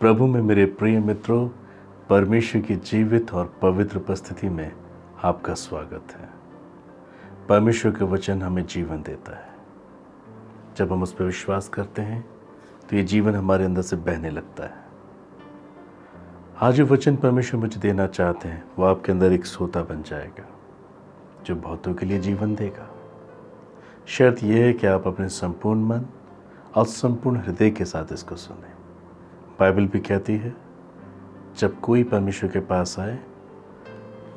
प्रभु में मेरे प्रिय मित्रों, परमेश्वर की जीवित और पवित्र उपस्थिति में आपका स्वागत है। परमेश्वर का वचन हमें जीवन देता है। जब हम उस पर विश्वास करते हैं तो ये जीवन हमारे अंदर से बहने लगता है। आज जो वचन परमेश्वर मुझे देना चाहते हैं वो आपके अंदर एक सोता बन जाएगा जो बहुतों के लिए जीवन देगा। शर्त यह है कि आप अपने संपूर्ण मन और संपूर्ण हृदय के साथ इसको सुनें। बाइबल भी कहती है जब कोई परमेश्वर के पास आए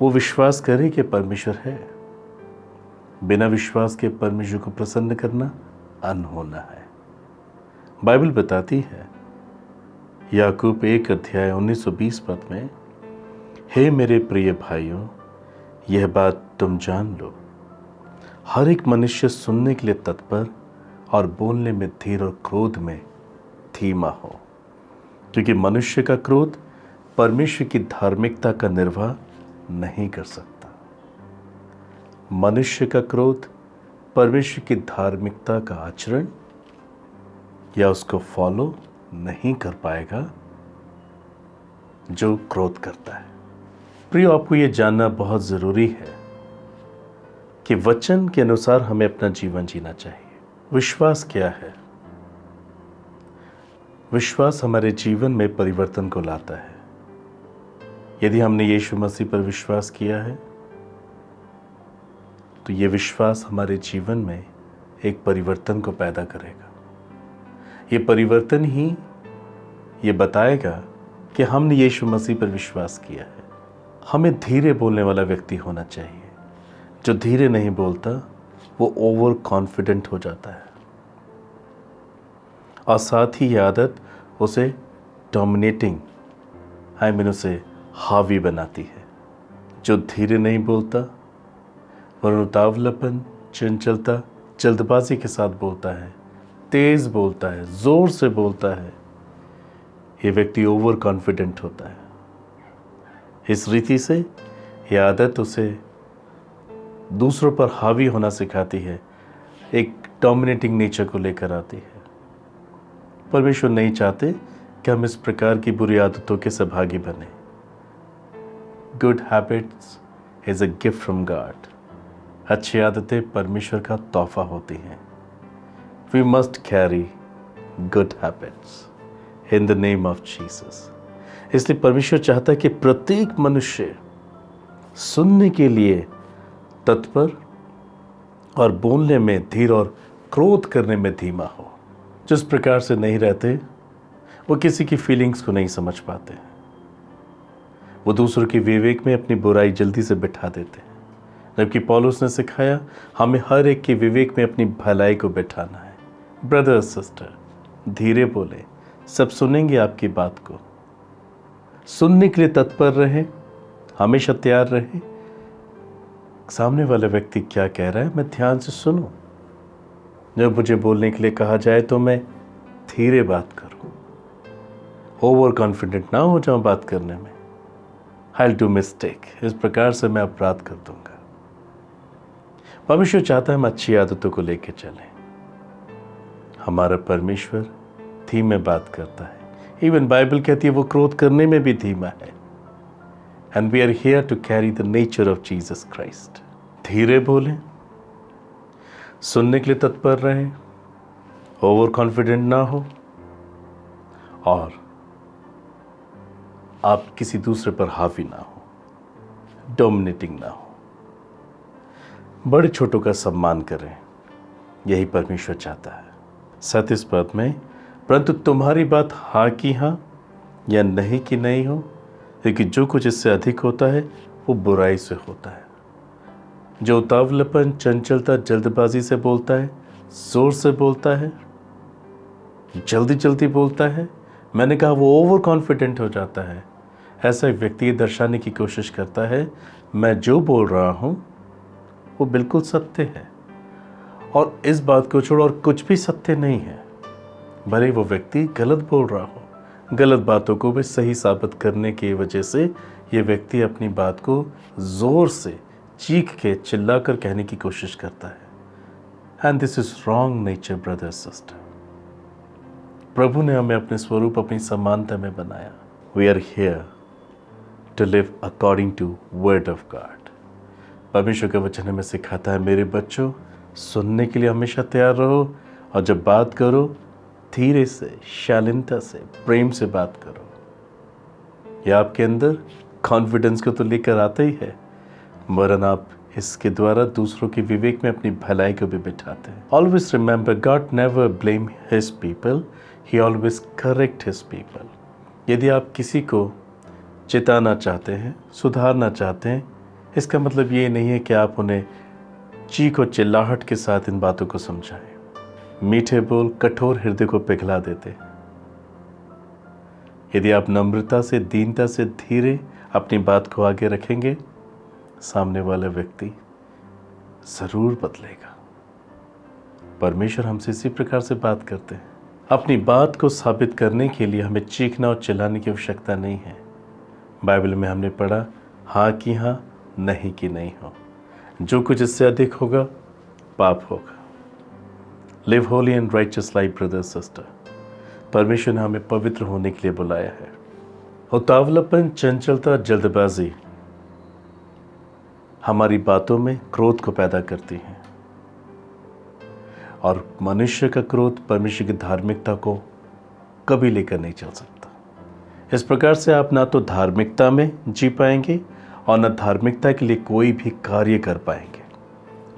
वो विश्वास करे कि परमेश्वर है। बिना विश्वास के परमेश्वर को प्रसन्न करना अनहोना है। बाइबल बताती है याकूब 1:19-20 पद में, हे मेरे प्रिय भाइयों, यह बात तुम जान लो, हर एक मनुष्य सुनने के लिए तत्पर और बोलने में धीर और क्रोध में धीमा हो, क्योंकि मनुष्य का क्रोध परमेश्वर की धार्मिकता का निर्वाह नहीं कर सकता। मनुष्य का क्रोध परमेश्वर की धार्मिकता का आचरण या उसको फॉलो नहीं कर पाएगा जो क्रोध करता है। प्रियो, आपको यह जानना बहुत ज़रूरी है कि वचन के अनुसार हमें अपना जीवन जीना चाहिए। विश्वास क्या है? विश्वास हमारे जीवन में परिवर्तन को लाता है। यदि हमने यीशु मसीह पर विश्वास किया है तो ये विश्वास हमारे जीवन में एक परिवर्तन को पैदा करेगा। ये परिवर्तन ही ये बताएगा कि हमने यीशु मसीह पर विश्वास किया है। हमें धीरे बोलने वाला व्यक्ति होना चाहिए। जो धीरे नहीं बोलता वो ओवर कॉन्फिडेंट हो जाता है और साथ ही ये आदत उसे डोमिनेटिंग उसे हावी बनाती है। जो धीरे नहीं बोलता वरन उतावलापन, चंचलता, जल्दबाजी के साथ बोलता है, तेज बोलता है, जोर से बोलता है, ये व्यक्ति ओवर कॉन्फिडेंट होता है। इस रीति से यह आदत उसे दूसरों पर हावी होना सिखाती है, एक डोमिनेटिंग नेचर को लेकर आती है। परमेश्वर नहीं चाहते कि हम इस प्रकार की बुरी आदतों के सहभागी बने। Good habits is a gift from God. अच्छी आदतें परमेश्वर का तोहफा होती हैं। We must carry good habits in the name of Jesus. इसलिए परमेश्वर चाहता है कि प्रत्येक मनुष्य सुनने के लिए तत्पर और बोलने में धीर और क्रोध करने में धीमा हो। जिस प्रकार से नहीं रहते वो किसी की फीलिंग्स को नहीं समझ पाते। वो दूसरों के विवेक में अपनी बुराई जल्दी से बिठा देते हैं, जबकि पौलुस ने सिखाया हमें हर एक के विवेक में अपनी भलाई को बिठाना है। ब्रदर सिस्टर, धीरे बोले, सब सुनेंगे आपकी बात को। सुनने के लिए तत्पर रहें, हमेशा तैयार रहें। सामने वाला व्यक्ति क्या कह रहा है मैं ध्यान से सुनूं। जब मुझे बोलने के लिए कहा जाए तो मैं धीरे बात करूं, ओवर कॉन्फिडेंट ना हो जाऊं बात करने में। आई विल डू मिस्टेक, इस प्रकार से मैं अपराध कर दूंगा। परमेश्वर चाहता है हम अच्छी आदतों को लेकर चलें। हमारा परमेश्वर धीमे बात करता है। इवन बाइबल कहती है वो क्रोध करने में भी धीमा है। And we are here to carry the nature of Jesus Christ. धीरे बोलें, सुनने के लिए तत्पर रहें, ओवर कॉन्फिडेंट ना हो और आप किसी दूसरे पर हावी ना हो, डोमिनेटिंग ना हो। बड़े छोटों का सम्मान करें, यही परमेश्वर चाहता है। 37 पद में, परंतु तुम्हारी बात हाँ की हाँ या नहीं की नहीं हो, क्योंकि जो कुछ इससे अधिक होता है वो बुराई से होता है। जो उतावलापन, चंचलता, जल्दबाजी से बोलता है, जोर से बोलता है, जल्दी जल्दी बोलता है, मैंने कहा वो ओवर कॉन्फिडेंट हो जाता है। ऐसा एक व्यक्ति दर्शाने की कोशिश करता है मैं जो बोल रहा हूँ वो बिल्कुल सत्य है और इस बात को छोड़ और कुछ भी सत्य नहीं है। भले वो व्यक्ति गलत बोल रहा हो, गलत बातों को भी सही साबित करने की वजह से ये व्यक्ति अपनी बात को ज़ोर से चीख के चिल्लाकर कहने की कोशिश करता है। And this is wrong nature brother sister. प्रभु ने हमें अपने स्वरूप, अपनी समानता में बनाया। We are here to live according to word of God. परमेश्वर का वचन हमें सिखाता है, मेरे बच्चों, सुनने के लिए हमेशा तैयार रहो, और जब बात करो धीरे से, शालीनता से, प्रेम से बात करो। यह आपके अंदर कॉन्फिडेंस को तो लेकर आता ही है, वरन आप इसके द्वारा दूसरों के विवेक में अपनी भलाई को भी बिठाते हैं। Always remember, God never blame his people, ही ऑलवेज करेक्ट हिज पीपल। यदि आप किसी को चिताना चाहते हैं, सुधारना चाहते हैं, इसका मतलब ये नहीं है कि आप उन्हें चीख और चिल्लाहट के साथ इन बातों को समझाएं। मीठे बोल कठोर हृदय को पिघला देते हैं। यदि आप नम्रता से, दीनता से, धीरे अपनी बात को आगे रखेंगे, सामने वाला व्यक्ति जरूर बदलेगा। परमेश्वर हमसे इसी प्रकार से बात करते हैं। अपनी बात को साबित करने के लिए हमें चीखना और चिल्लाने की आवश्यकता नहीं है। बाइबल में हमने पढ़ा, हाँ की हाँ, नहीं की नहीं हो। जो कुछ इससे अधिक होगा पाप होगा। Live Holi and righteous life brother sister. परमेश्वर ने हमें पवित्र होने के लिए बुलाया है। उतावलापन, चंचलता, जल्दबाजी हमारी बातों में क्रोध को पैदा करती हैं, और मनुष्य का क्रोध परमेश्वर की धार्मिकता को कभी लेकर नहीं चल सकता। इस प्रकार से आप ना तो धार्मिकता में जी पाएंगे और न धार्मिकता के लिए कोई भी कार्य कर पाएंगे।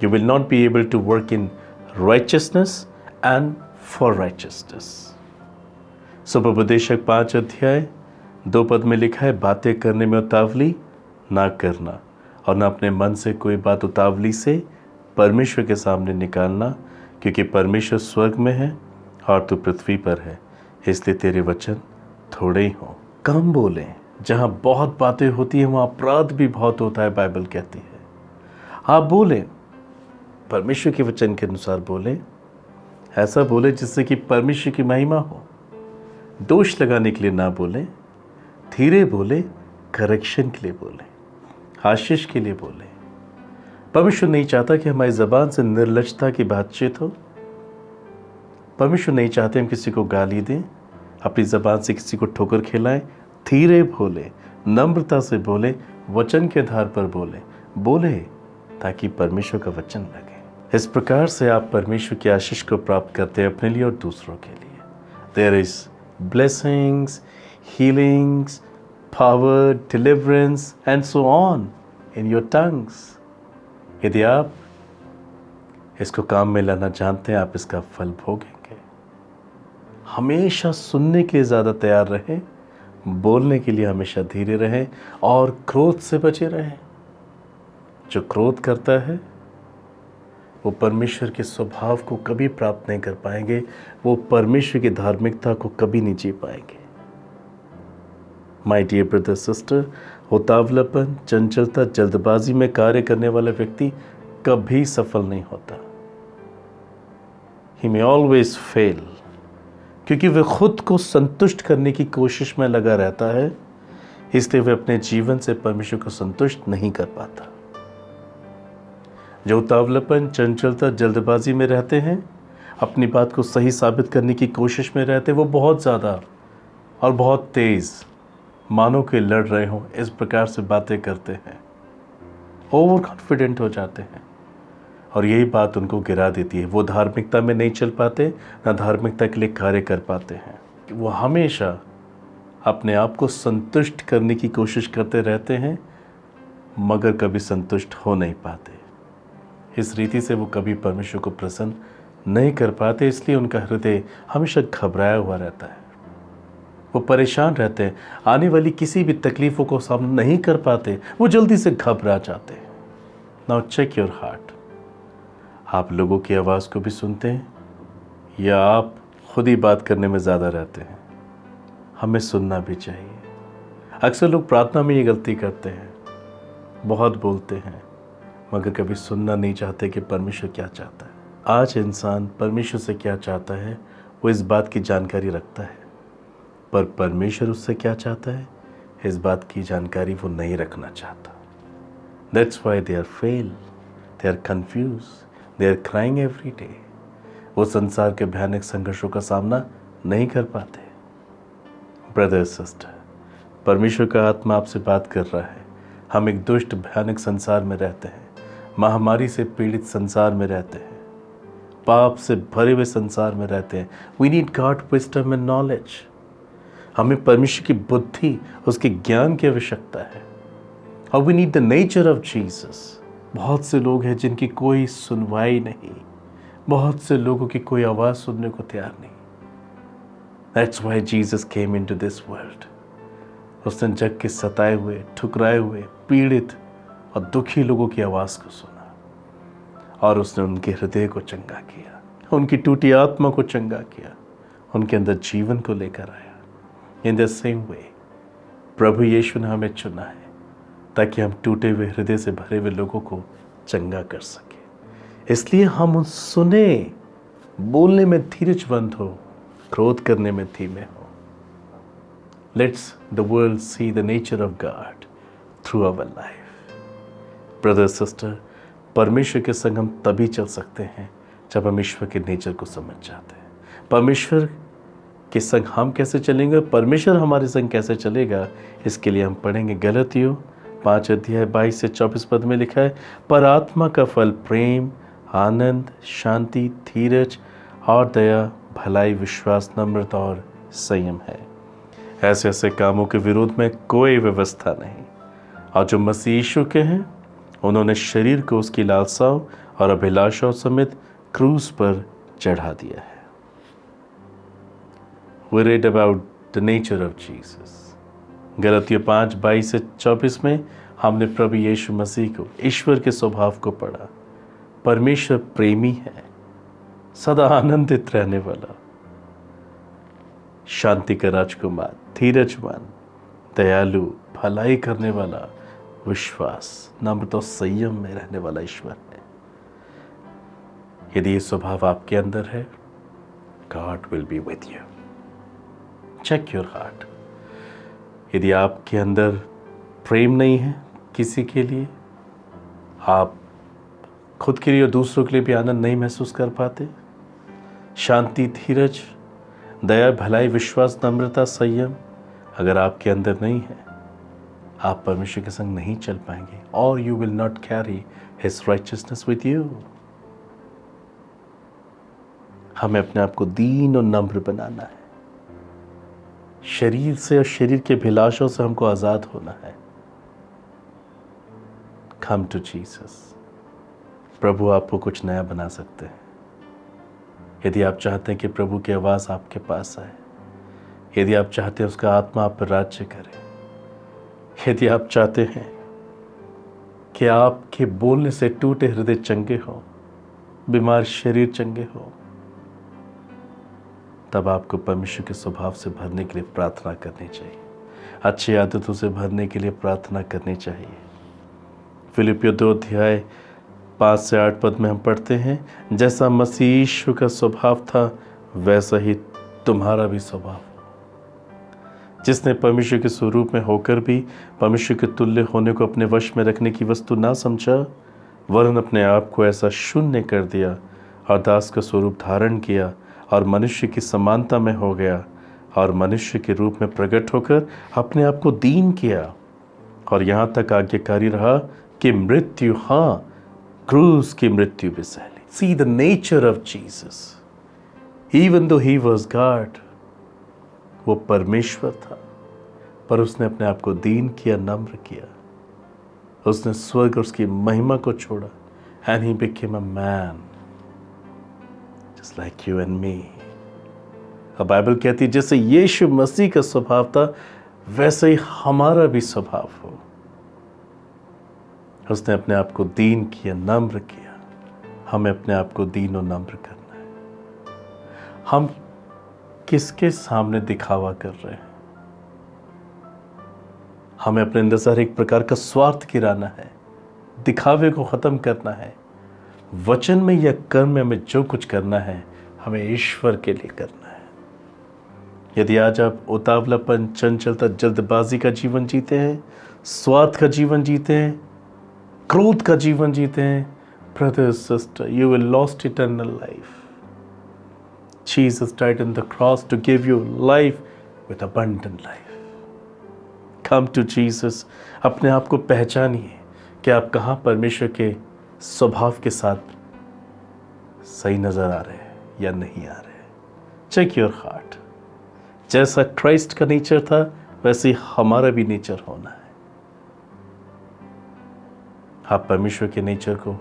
You will not be able to work in righteousness and for righteousness। सुपदेशक 5 अध्याय 2 पद में लिखा है, बातें करने में उतावली ना करना, और ना अपने मन से कोई बात उतावली से परमेश्वर के सामने निकालना, क्योंकि परमेश्वर स्वर्ग में है और तू पृथ्वी पर है, इसलिए तेरे वचन थोड़े ही हों। कम बोलें। जहाँ बहुत बातें होती हैं वहाँ अपराध भी बहुत होता है, बाइबल कहती है। आप बोलें, परमेश्वर के वचन के अनुसार बोलें। ऐसा बोले जिससे कि परमेश्वर की महिमा हो। दोष लगाने के लिए ना बोलें, धीरे बोले, करेक्शन के लिए बोलें, आशीष के लिए बोलें। परमेश्वर नहीं चाहता कि हमारी ज़बान से निर्लज्जता की बातचीत हो। परमेश्वर नहीं चाहते हम किसी को गाली दें, अपनी ज़बान से किसी को ठोकर खिलाएं। धीरे बोले, नम्रता से बोले, वचन के आधार पर बोले ताकि परमेश्वर का वचन लगे। इस प्रकार से आप परमेश्वर की आशीष को प्राप्त करते हैं अपने लिए और दूसरों के लिए। There is blessings, healings, power, deliverance and so on in your tongues. यदि आप इसको काम में लाना जानते हैं, आप इसका फल भोगेंगे। हमेशा सुनने के लिए ज़्यादा तैयार रहें, बोलने के लिए हमेशा धीरे रहें, और क्रोध से बचे रहें। जो क्रोध करता है वो परमेश्वर के स्वभाव को कभी प्राप्त नहीं कर पाएंगे, वो परमेश्वर की धार्मिकता को कभी नहीं जी पाएंगे। माय डियर ब्रदर सिस्टर, उतावलापन, चंचलता, जल्दबाजी में कार्य करने वाला व्यक्ति कभी सफल नहीं होता। ही मे ऑलवेज फेल, क्योंकि वह खुद को संतुष्ट करने की कोशिश में लगा रहता है, इसलिए वह अपने जीवन से परमेश्वर को संतुष्ट नहीं कर पाता। जो उतावलापन, चंचलता, जल्दबाजी में रहते हैं, अपनी बात को सही साबित करने की कोशिश में रहते हैं, वो बहुत ज़्यादा और बहुत तेज़, मानो कि लड़ रहे हों, इस प्रकार से बातें करते हैं, ओवर कॉन्फिडेंट हो जाते हैं, और यही बात उनको गिरा देती है। वो धार्मिकता में नहीं चल पाते, ना धार्मिकता के लिए कार्य कर पाते हैं। वो हमेशा अपने आप को संतुष्ट करने की कोशिश करते रहते हैं, मगर कभी संतुष्ट हो नहीं पाते। इस रीति से वो कभी परमेश्वर को प्रसन्न नहीं कर पाते, इसलिए उनका हृदय हमेशा घबराया हुआ रहता है। वो परेशान रहते हैं, आने वाली किसी भी तकलीफ़ों को सामना नहीं कर पाते, वो जल्दी से घबरा जाते हैं। Now check your heart. आप लोगों की आवाज़ को भी सुनते हैं, या आप खुद ही बात करने में ज़्यादा रहते हैं? हमें सुनना भी चाहिए। अक्सर लोग प्रार्थना में ये गलती करते हैं, बहुत बोलते हैं, मगर कभी सुनना नहीं चाहते कि परमेश्वर क्या चाहता है। आज इंसान परमेश्वर से क्या चाहता है वो इस बात की जानकारी रखता है, पर परमेश्वर उससे क्या चाहता है इस बात की जानकारी वो नहीं रखना चाहता। That's why they are fail, they are confuse, they are crying every day. वो संसार के भयानक संघर्षों का सामना नहीं कर पाते। ब्रदर सिस्टर, परमेश्वर का आत्मा आपसे बात कर रहा है। हम एक दुष्ट भयानक संसार में रहते हैं, महामारी से पीड़ित संसार में रहते हैं, पाप से भरे हुए संसार में रहते हैं। We need God wisdom and knowledge. हमें परमेश्वर की बुद्धि, उसके ज्ञान की आवश्यकता है। और we need the nature of Jesus. बहुत से लोग हैं जिनकी कोई सुनवाई नहीं, बहुत से लोगों की कोई आवाज़ सुनने को तैयार नहीं। That's why Jesus came into this world. उसने जग के सताए हुए, ठुकराए हुए, पीड़ित और दुखी लोगों की आवाज़ को सुना और उसने उनके हृदय को चंगा किया, उनकी टूटी आत्मा को चंगा किया, उनके अंदर जीवन को लेकर आया। इन द सेम वे प्रभु यीशु ने हमें चुना है ताकि हम टूटे हुए हृदय से भरे हुए लोगों को चंगा कर सके। इसलिए हम सुने, बोलने में धीरजवंत हो, क्रोध करने में धीमे हो। Let's the world see the nature of God through our life. Brother sister, परमेश्वर के संग हम तभी चल सकते हैं जब हम ईश्वर के नेचर को समझ जाते हैं। परमेश्वर के संग हम कैसे चलेंगे, परमेश्वर हमारे संग कैसे चलेगा, इसके लिए हम पढ़ेंगे गलतियों 5 अध्याय 22 से 24 पद में लिखा है, पर आत्मा का फल प्रेम, आनंद, शांति, धीरज और दया, भलाई, विश्वास, नम्रता और संयम है। ऐसे ऐसे कामों के विरोध में कोई व्यवस्था नहीं। और जो मसीह यीशु के हैं, उन्होंने शरीर को उसकी लालसाओं और अभिलाषाओं समेत क्रूस पर चढ़ा दिया है। We read about the nature of Jesus. गलतियों 5:22 से 24 में हमने प्रभु यीशु मसीह को, ईश्वर के स्वभाव को पढ़ा। परमेश्वर प्रेमी है, सदा आनंदित रहने वाला, शांति का राजकुमार, धीरजवान, दयालु, भलाई करने वाला, विश्वास, नम्रता और संयम में रहने वाला ईश्वर है। यदि ये स्वभाव आपके अंदर है, God will be with you. Check your heart. यदि आपके अंदर प्रेम नहीं है किसी के लिए, आप खुद के लिए और दूसरों के लिए भी आनंद नहीं महसूस कर पाते, शांति, धीरज, दया, भलाई, विश्वास, नम्रता, संयम अगर आपके अंदर नहीं है, आप परमेश्वर के संग नहीं चल पाएंगे। और you will not carry his righteousness with you. हमें अपने आप को दीन और नम्र बनाना है। शरीर से और शरीर के अभिलाषों से हमको आज़ाद होना है। कम टू जीसस। प्रभु आपको कुछ नया बना सकते हैं। यदि आप चाहते हैं कि प्रभु की आवाज़ आपके पास आए, यदि आप चाहते हैं उसका आत्मा आप पर राज्य करे, यदि आप चाहते हैं कि आपके बोलने से टूटे हृदय चंगे हो, बीमार शरीर चंगे हो, तब आपको परमेश्वर के स्वभाव से भरने के लिए प्रार्थना करनी चाहिए, अच्छी आदतों से भरने के लिए प्रार्थना करनी चाहिए। फिलिपियों 2 अध्याय 5 से 8 पद में हम पढ़ते हैं, जैसा मसीह यीशु का स्वभाव था वैसा ही तुम्हारा भी स्वभाव हो। जिसने परमेश्वर के स्वरूप में होकर भी परमेश्वर के तुल्य होने को अपने वश में रखने की वस्तु ना समझा, वरन अपने आप को ऐसा शून्य कर दिया और दास का स्वरूप धारण किया और मनुष्य की समानता में हो गया और मनुष्य के रूप में प्रकट होकर अपने आप को दीन किया और यहाँ तक आज्ञाकारी रहा कि मृत्यु, हाँ, क्रूस की मृत्यु भी सह ली। See the nature of Jesus. Even though he was God, वो परमेश्वर था, पर उसने अपने आप को दीन किया, नम्र किया। उसने स्वर्ग और उसकी महिमा को छोड़ा, and he became a man just like you and me. अब बाइबल कहती है जैसे यीशु मसीह का स्वभाव था वैसे ही हमारा भी स्वभाव हो। उसने अपने आप को दीन किया, नम्र किया। हमें अपने आप को दीन और नम्र करना है। हम किसके सामने दिखावा कर रहे हैं? हमें अपने अंदर से हर एक प्रकार का स्वार्थ गिराना है, दिखावे को ख़त्म करना है। वचन में या कर्म में हमें जो कुछ करना है, हमें ईश्वर के लिए करना है। यदि आज आप उतावलापन, चंचलता, जल्दबाजी का जीवन जीते हैं, स्वार्थ का जीवन जीते हैं, क्रोध का जीवन जीते हैं, brother sister, you will lost eternal life. Jesus died on the cross to give you life with abundant life. Come to Jesus. अपने आप को पहचानिए कि आप कहाँ परमेश्वर के स्वभाव के साथ सही नजर आ रहे हैं या नहीं आ रहे हैं. Check your heart. जैसा क्राइस्ट का नेचर था वैसे हमारा भी नेचर होना है. आप परमेश्वर के नेचर को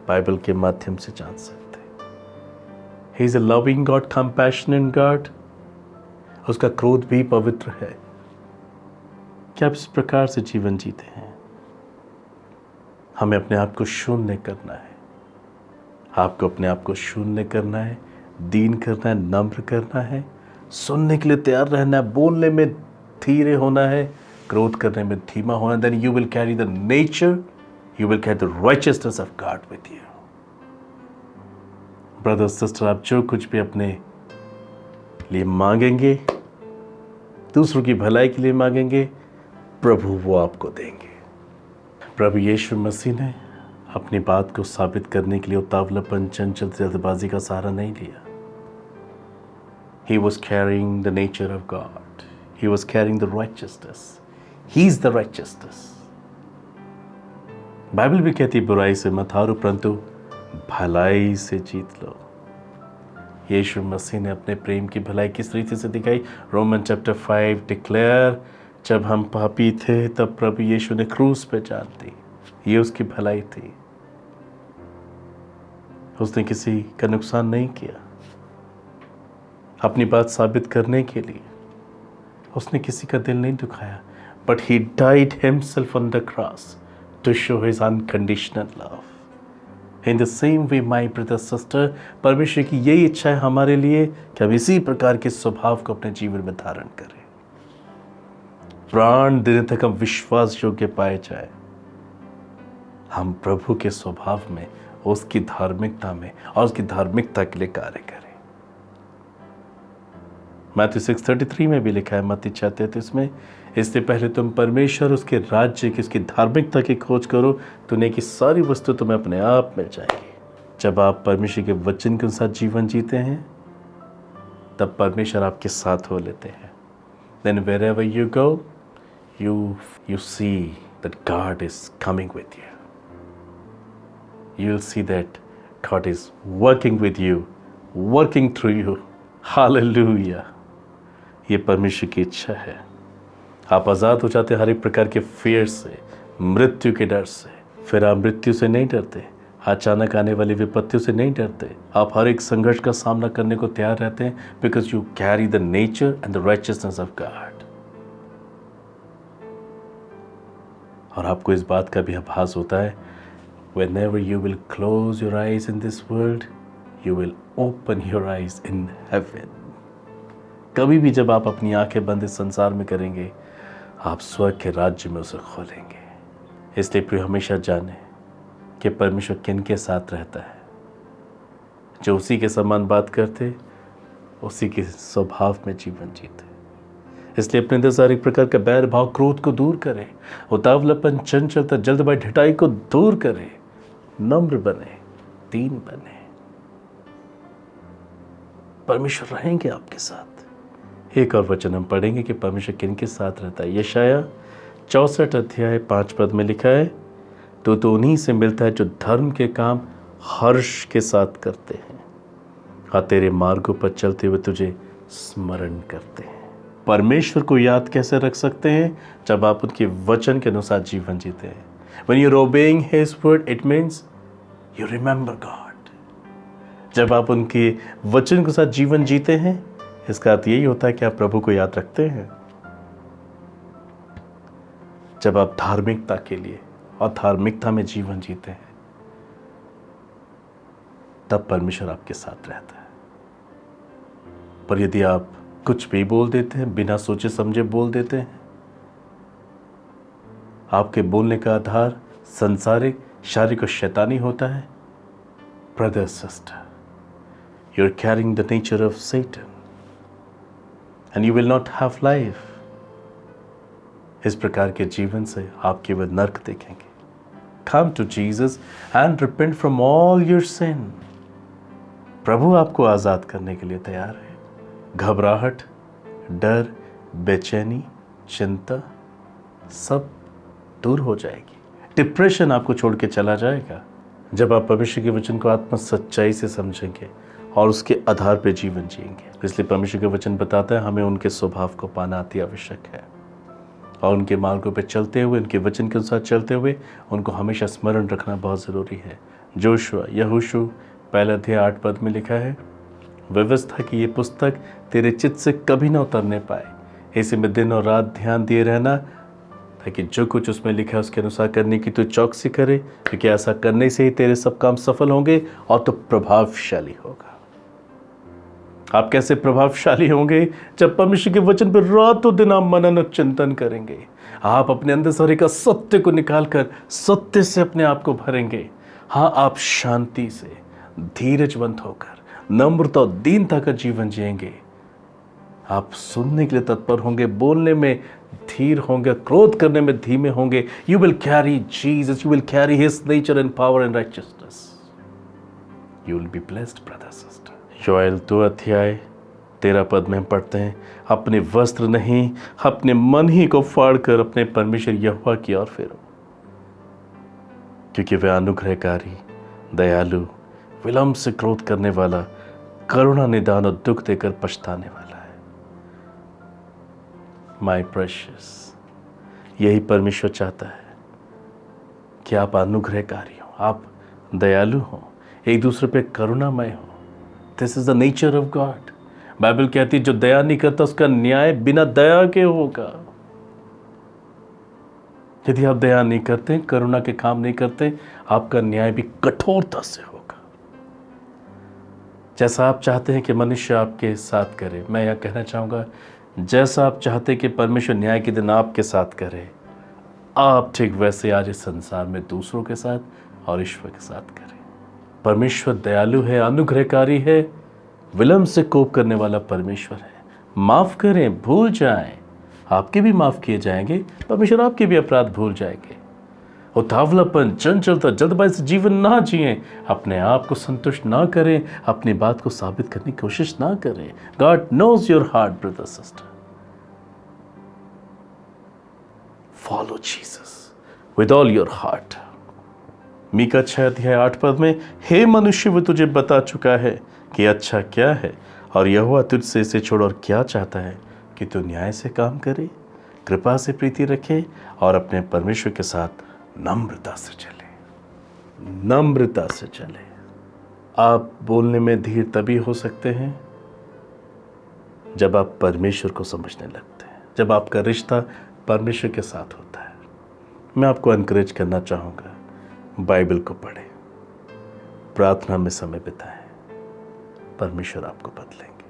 बाइबल के माध्यम से जान सकते हैं. He is a loving God, compassionate God. उसका क्रोध भी पवित्र है. क्या आप इस प्रकार से जीवन जीते हैं? हमें अपने आप को शून्य करना है. आपको अपने आप को शून्य करना है, दीन करना है, नम्र करना है, सुनने के लिए तैयार रहना है, बोलने में धीरे होना है, क्रोध करने में धीमा होना. Then you will carry the nature, you will carry the righteousness of God with you. Brother sister, आप जो कुछ भी अपने लिए मांगेंगे, दूसरों की भलाई के लिए मांगेंगे, प्रभु वो आपको देंगे. प्रभु यीशु मसीह ने अपनी बात को साबित करने के लिए उतावलापन, चंचल, जल्दबाजी का सहारा नहीं लिया. He was carrying the nature of God. He was carrying the righteousness. He is the righteousness. Bible भी कहती है बुराई से मत हारो परंतु भलाई से जीत लो. यीशु मसीह ने अपने प्रेम की भलाई किस रीति से दिखाई? रोमन चैप्टर 5 डिक्लेयर, जब हम पापी थे तब प्रभु यीशु ने क्रूस पे जान दी. ये उसकी भलाई थी. उसने किसी का नुकसान नहीं किया. अपनी बात साबित करने के लिए उसने किसी का दिल नहीं दुखाया. But he died himself on the cross to show his unconditional love. In the same way my brother sister, परमेश्वर की यही इच्छा है हमारे लिए कि हम इसी प्रकार के स्वभाव को अपने जीवन में धारण करें. प्राण देने तक हम विश्वास योग्य पाए जाए. हम प्रभु के स्वभाव में, उसकी धार्मिकता में और उसकी धार्मिकता के लिए कार्य करें. मैथ्यू 6:33 में भी लिखा है, मत्ती 6:33 में, इससे पहले तुम परमेश्वर, उसके राज्य की, उसकी धार्मिकता की खोज करो, तो दुनिया की सारी वस्तु तुम्हें अपने आप मिल जाएगी. जब आप परमेश्वर के वचन के साथ जीवन जीते हैं तब परमेश्वर आपके साथ हो लेते हैं. Then wherever you go, you see that God is coming with you. You'll see that God is working with you, working through you. Hallelujah. ये परमेश्वर की इच्छा है. आप आज़ाद हो जाते हर एक प्रकार के फियर से, मृत्यु के डर से. फिर आप मृत्यु से नहीं डरते, अचानक आने वाली विपत्तियों से नहीं डरते. आप हर एक संघर्ष का सामना करने को तैयार रहते हैं because you carry the nature and the righteousness of God. और आपको इस बात का भी आभास होता है, whenever you will close your eyes in this world, you will open your eyes in heaven. कभी भी जब आप अपनी आंखें बंद इस संसार में करेंगे, आप स्वर्ग के राज्य में उसे खोलेंगे. इसलिए प्रिय, हमेशा जाने कि परमेश्वर किन के साथ रहता है. जो उसी के समान बात करते, उसी के स्वभाव में जीवन जीते. इसलिए अपने अंदर सारे प्रकार का बैर भाव, क्रोध को दूर करें, उतावलापन, चंचलता, जल्दबाजी, ढिठाई को दूर करें. नम्र बने, दीन बने. परमेश्वर रहेंगे आपके साथ. एक और वचन हम पढ़ेंगे कि परमेश्वर किन के साथ रहता है. यशाया 64:5 में लिखा है, तो उन्हीं से मिलता है जो धर्म के काम हर्ष के साथ करते हैं, हाँ तेरे मार्गों पर चलते हुए तुझे स्मरण करते हैं. परमेश्वर को याद कैसे रख सकते हैं? जब आप उनके वचन के अनुसार जीवन जीते हैं. When you're obeying His word, it means you remember God. जब आप उनके वचन के साथ जीवन जीते हैं, इसका अर्थ यही होता है कि आप प्रभु को याद रखते हैं. जब आप धार्मिकता के लिए और धार्मिकता में जीवन जीते हैं, तब परमेश्वर आपके साथ रहता है. पर यदि आप कुछ भी बोल देते हैं, बिना सोचे समझे बोल देते हैं, आपके बोलने का आधार संसारिक, शारीरिक और शैतानी होता है, brother sister, you are carrying the nature of Satan and you will not have life. इस प्रकार के जीवन से आप केवल नर्क देखेंगे. Come to Jesus and repent from all your sin. प्रभु आपको आज़ाद करने के लिए तैयार है। घबराहट, डर, बेचैनी, चिंता सब दूर हो जाएगी। डिप्रेशन आपको छोड़ के चला जाएगा जब आप परमेश्वर के वचन को आत्मा सच्चाई से समझेंगे और उसके आधार पर जीवन जिएंगे। इसलिए परमेश्वर का वचन बताता है हमें उनके स्वभाव को पाना अति आवश्यक है और उनके मार्गों पर चलते हुए, उनके वचन के अनुसार चलते हुए उनको हमेशा स्मरण रखना बहुत ज़रूरी है। जोशुआ यहोशू 1:8 में लिखा है, व्यवस्था की ये पुस्तक तेरे चित्त से कभी ना उतरने पाए, ऐसे में दिन और रात ध्यान दिए रहना ताकि जो कुछ उसमें लिखा है उसके अनुसार करने की तू चौकसी करे, क्योंकि ऐसा करने से ही तेरे सब काम सफल होंगे और तो प्रभावशाली होगा। आप कैसे प्रभावशाली होंगे? जब परमेश्वर के वचन पर रातों दिन आप मनन और चिंतन करेंगे। आप अपने अंदर सारे का सत्य को निकालकर सत्य से अपने आप को भरेंगे। हाँ, आप शांति से, धीरजवंत होकर, नम्रता और दीनता का जीवन जिएंगे। आप सुनने के लिए तत्पर होंगे, बोलने में धीर होंगे, क्रोध करने में धीमे होंगे। You will carry Jesus, you will carry his nature and power and righteousness. You will be blessed brother sister. योएल 2:13 में पढ़ते हैं, अपने वस्त्र नहीं अपने मन ही को फाड़ कर अपने परमेश्वर यहोवा की ओर फेरो, क्योंकि वह अनुग्रहकारी, दयालु, विलंब से क्रोध करने वाला, करुणा निदान और दुख देकर पछताने वाला है। माय प्रेशियस, यही परमेश्वर चाहता है कि आप अनुग्रहकारी हो, आप दयालु हो, एक दूसरे पे करुणामय हो। This is the nature of God. Bible कहती है जो दया नहीं करता उसका न्याय बिना दया के होगा। यदि आप दया नहीं करते, करुणा के काम नहीं करते, आपका न्याय भी कठोरता से होगा। जैसा आप चाहते हैं कि मनुष्य आपके साथ करे, मैं यह कहना चाहूँगा, जैसा आप चाहते हैं कि परमेश्वर न्याय के दिन आपके साथ करे, आप ठीक वैसे आज इस संसार में दूसरों के साथ और ईश्वर के साथ करें। परमेश्वर दयालु है, अनुग्रहकारी है, विलंब से कोप करने वाला परमेश्वर है। माफ़ करें, भूल जाएं, आपके भी माफ़ किए जाएंगे, परमेश्वर आपके भी अपराध भूल जाएंगे। उतावलापन, चंचलता, जल्दबाजी से जीवन ना जिएं, अपने आप को संतुष्ट ना करें, अपनी बात को साबित करने की कोशिश ना करें। God knows your heart brother sister. Follow Jesus with all your heart. मीका 6:8 में, हे मनुष्य, वो तुझे बता चुका है कि अच्छा क्या है, और यहोवा तुझसे इसे छोड़ और क्या चाहता है कि तू न्याय से काम करे, कृपा से प्रीति रखे और अपने परमेश्वर के साथ नम्रता से चले। नम्रता से चले। आप बोलने में धीर तभी हो सकते हैं जब आप परमेश्वर को समझने लगते हैं, जब आपका रिश्ता परमेश्वर के साथ होता है। मैं आपको एनकरेज करना चाहूँगा, बाइबल को पढ़ें, प्रार्थना में समय बिताएं, परमेश्वर आपको बदलेंगे।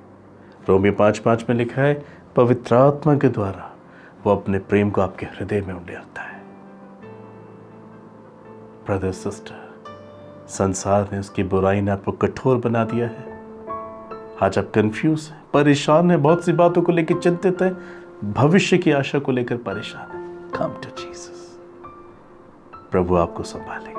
रोमी 5:5 में लिखा है, पवित्र आत्मा के द्वारा वो अपने प्रेम को आपके हृदय में उंडेरता है। ब्रदर सिस्टर, संसार ने, उसकी बुराई ने आपको कठोर बना दिया है। आज आप कंफ्यूज हैं, परेशान हैं, बहुत सी बातों को लेकर चिंतित हैं, भविष्य की आशा को लेकर परेशान हैं। कम टू जीसस। प्रभु आपको संभालेंगे,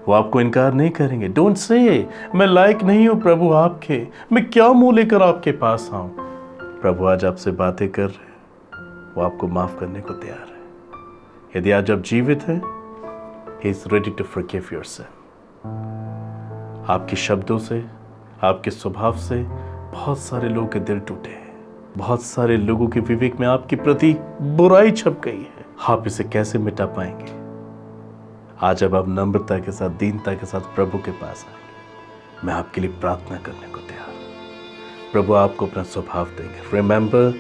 वो आपको इनकार नहीं करेंगे। डोंट से मैं लायक नहीं हूं प्रभु आपके, मैं क्या मुंह लेकर आपके पास आऊं। प्रभु आज आपसे बातें कर रहे हैं, वो आपको माफ करने को तैयार है। यदि आज आप जीवित हैं, He is ready to forgive yourself। आपके शब्दों से, आपके स्वभाव से बहुत सारे लोगों के दिल टूटे हैं, बहुत सारे लोगों के विवेक में आपके प्रति बुराई छप गई है। आप इसे कैसे मिटा पाएंगे? आज जब आप नम्रता के साथ, दीनता के साथ प्रभु के पास आएंगे, मैं आपके लिए प्रार्थना करने को तैयार हूं। प्रभु आपको अपना स्वभाव देंगे। रिमेंबर,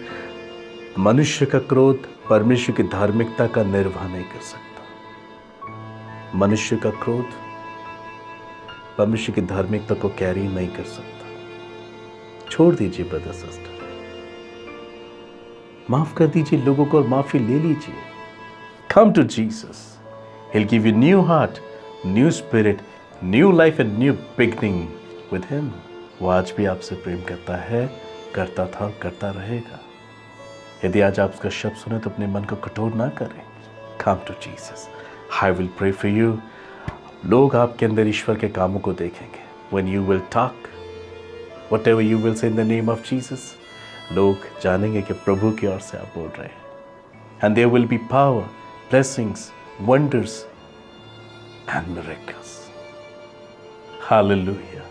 मनुष्य का क्रोध परमेश्वर की धार्मिकता का निर्वाह नहीं कर सकता। मनुष्य का क्रोध परमेश्वर की धार्मिकता को कैरी नहीं कर सकता। छोड़ दीजिए ब्रदर सिस्टर, माफ कर दीजिए लोगों को और माफी ले लीजिए। Come to Jesus, He'll give you new heart, new spirit, new life and new beginning with him। वो आज भी आपसे प्रेम करता है, करता था और करता रहेगा। यदि आज आप उसका शब्द सुने तो अपने मन को कठोर ना करें। Come to Jesus। I will pray for you। लोग आपके अंदर ईश्वर के कामों को देखेंगे। When you will talk, Whatever you will say in the name of Jesus, लोग जानेंगे कि प्रभु की ओर से आप बोल रहे हैं. And there will be power, blessings, wonders and miracles. Hallelujah.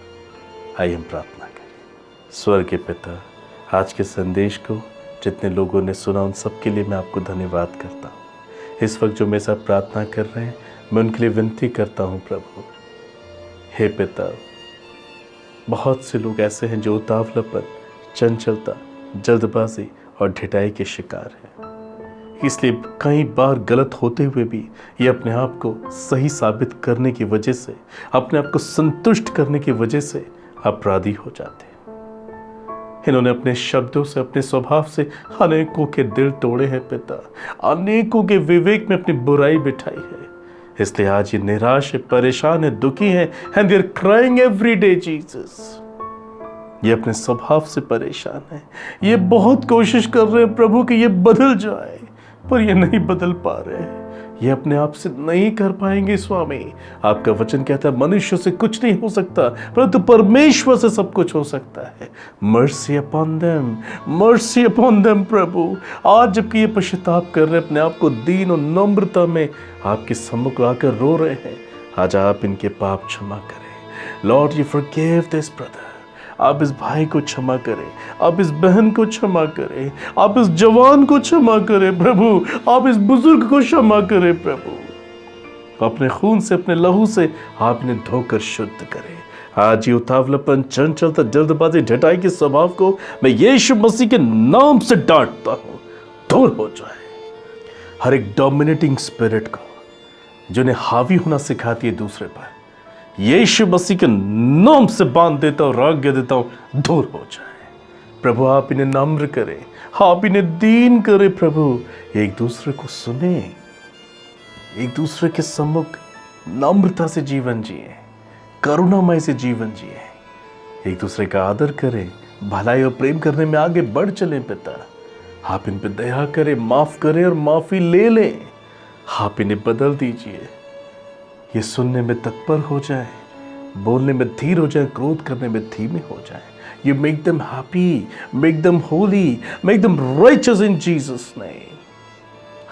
आइए हम प्रार्थना करें. स्वर्ग के पिता, आज के संदेश को जितने लोगों ने सुना उन सब के लिए मैं आपको धन्यवाद करता हूँ. इस वक्त जो मेरे साथ प्रार्थना कर रहे हैं, मैं उनके लिए विनती करता हूँ प्रभु. हे पिता, बहुत से लोग ऐसे हैं जो उतावलापन, चंचलता, जल्दबाजी और ढिठाई के शिकार हैं. इसलिए कई बार गलत होते हुए भी ये अपने आप को सही साबित करने की वजह से, अपने आप को संतुष्ट करने की वजह से अपराधी हो जाते हैं. इन्होंने अपने शब्दों से, अपने स्वभाव से अनेकों के दिल तोड़े हैं पिता. अनेकों के विवेक में अपनी बुराई बिठाई है. इसलिए आज ये निराश है, परेशान है, दुखी है. And they are crying every day Jesus. ये अपने स्वभाव से परेशान है. ये बहुत कोशिश कर रहे हैं प्रभु कि ये बदल जाए, पर ये नहीं बदल पा रहे हैं. ये अपने आप से नहीं कर पाएंगे स्वामी. आपका वचन कहता है मनुष्य से कुछ नहीं हो सकता, परंतु परमेश्वर से सब कुछ हो सकता है. Mercy upon them, mercy upon them प्रभु. आज जबकि ये पश्चाताप कर रहे हैं, अपने आप को दीन और नम्रता में आपके सम्मुख आकर रो रहे हैं, आज आप इनके पाप क्षमा करें. Lord, you forgive this brother. आप इस भाई को क्षमा करें, आप इस बहन को क्षमा करें, आप इस जवान को क्षमा करें प्रभु, आप इस बुजुर्ग को क्षमा करें प्रभु. अपने खून से, अपने लहू से आप इन्हें धोकर शुद्ध करें. आज ये उतावलापन, चंचलता, जल्दबाजी, ढिठाई के स्वभाव को मैं यीशु मसीह के नाम से डांटता हूँ, दूर हो जाए. हर एक डोमिनेटिंग स्पिरिट को जिन्हें हावी होना सिखाती है दूसरे पर, यीशु मसीह के नाम से बांध देता हूं, आज्ञा देता हूं, दूर हो जाए. प्रभु आप इन्हें नम्र करें, आप इन्हें दीन करें प्रभु. एक दूसरे को सुने, एक दूसरे के सम्मुख नम्रता से जीवन जिए, करुणामय से जीवन जिए. एक दूसरे का आदर करें, भलाई और प्रेम करने में आगे बढ़ चलें पिता. आप इन पर दया करें, माफ करें और माफी ले लें. आप इन्हें बदल दीजिए. ये सुनने में तत्पर हो जाए, बोलने में धीर हो जाए, क्रोध करने में धीमे हो जाए. You make them happy, make them Holi, make them righteous in Jesus name.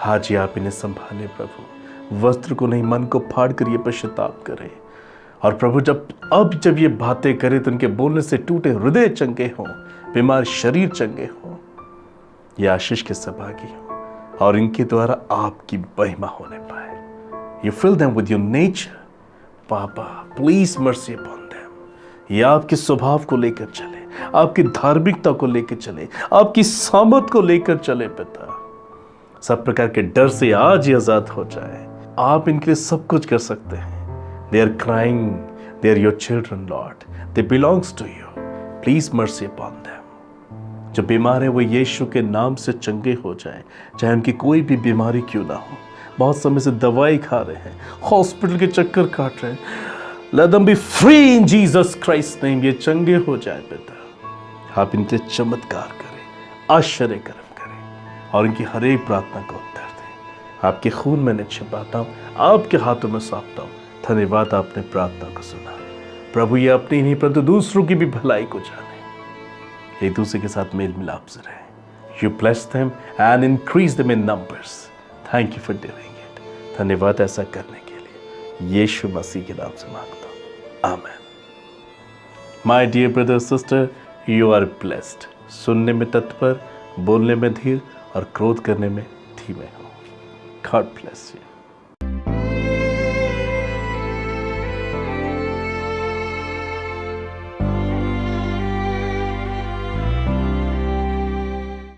आज ही आप इन्हें संभालें प्रभु. वस्त्र को नहीं, मन को फाड़ कर ये पश्चाताप करें. और प्रभु जब ये बातें करें तो उनके बोलने से टूटे हृदय चंगे हों, बीमार शरीर चंगे हों. ये आशीष के सहभागी हों और इनके द्वारा आपकी महिमा होने पाए. You fill them with your nature. Papa, please mercy upon them. ये आपके स्वभाव को लेकर चले, आपकी धार्मिकता को लेकर चले, आपकी सामर्थ को लेकर चले पिता. सब प्रकार के डर से आज ही आजाद हो जाए. आप इनके लिए सब कुछ कर सकते हैं. They are crying. They are your children, Lord. They belongs to you. Please mercy upon them. जो बीमार है वो यीशु के नाम से चंगे हो जाए, चाहे उनकी कोई भी बीमारी क्यों ना हो. बहुत समय से दवाई खा रहे हैं, हॉस्पिटल के चक्कर काट रहे हैं. Let them be free in Jesus Christ's name. ये चंगे हो जाए पिता. आप इनके चमत्कार करें, आश्चर्य कर्म करें और इनकी हर एक प्रार्थना को उत्तर दें. आपके खून में इन्हें छिपाता हूँ, आपके हाथों में सौंपता हूँ. धन्यवाद, आपने प्रार्थना को सुना प्रभु. ये अपनी नहीं परंतु दूसरों की भी भलाई को जाने, एक दूसरे के साथ मेल मिलाप से रहे. You bless them and increase them in numbers. Thank you for doing it. धन्यवाद ऐसा करने के लिए. यीशु मसीह के नाम से मांगता हूँ, आमेन. My dear brother sister, you are blessed. सुनने में तत्पर, बोलने में धीर और क्रोध करने में धीमे हो. God bless you.